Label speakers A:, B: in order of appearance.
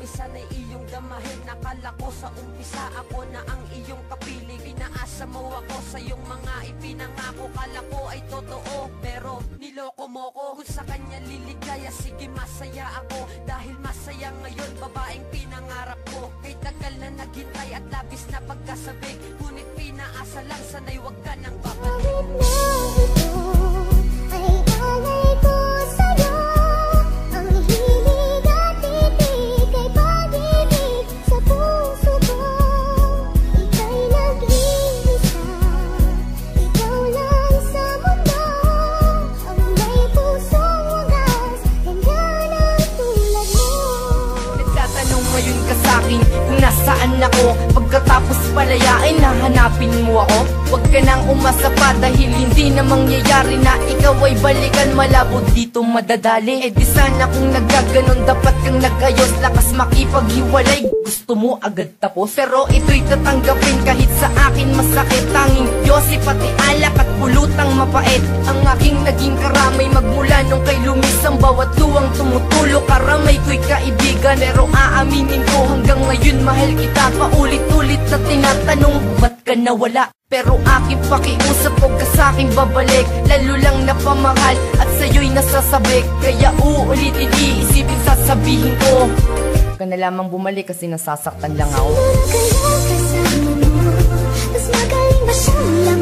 A: sana'y iyong damahin. Nakala ko sa umpisa ako na ang iyong kapiling. Pinaasa mo ako sa iyong mga ipinangako. Kala ko ay totoo, pero niloko mo ko. Kung sa kanya liligaya, sige masaya ako. Dahil masaya ngayon, babaeng pinangarap ko. Kay tagal na naghintay at labis na pagkasabik. Ngunit pinaasa lang, sana'y wag ka nang babalik. Ay alay ko sa'yo, ang hilig at ibig ay pag-ibig sa puso ko. Ika'y nag-iisa, ikaw lang sa mundo, ang may pusong wagas, ganyan ang tulad mo. Nagtatanong ngayon ka sa'kin kung nasaan ako. Pagkatapos palayain, nahanapin mo ako. Huwag ka nang umasa pa dahil hindi na mangyayari na ikaw ay balikan. Malabo dito madadali. Eh di sana kung nagkaganon, dapat kang nag-ayos. Lakas makipaghiwalay, gusto mo agad tapos. Pero ito'y tatanggapin kahit sa akin masakit. Tanging Diyos pati alak at pulutang mapait ang aking naging karamay. Magmula nung kay lumis ang bawat luwang tumutulo. Karamay ko'y kaibigan, pero aaminin ko hanggang ngayon mahal kita. Paulit-ulit na tinatanong, ba't ka nawala? Pero aking pakiusap, huwag ka sa'king babalik. Lalo lang napamahal at sa'yo'y nasasabik. Kaya uulitin, iisipin, sasabihin ko, huwag ka na lamang bumalik kasi nasasaktan lang ako. Kaya kasama mo, mas magaling ba siyang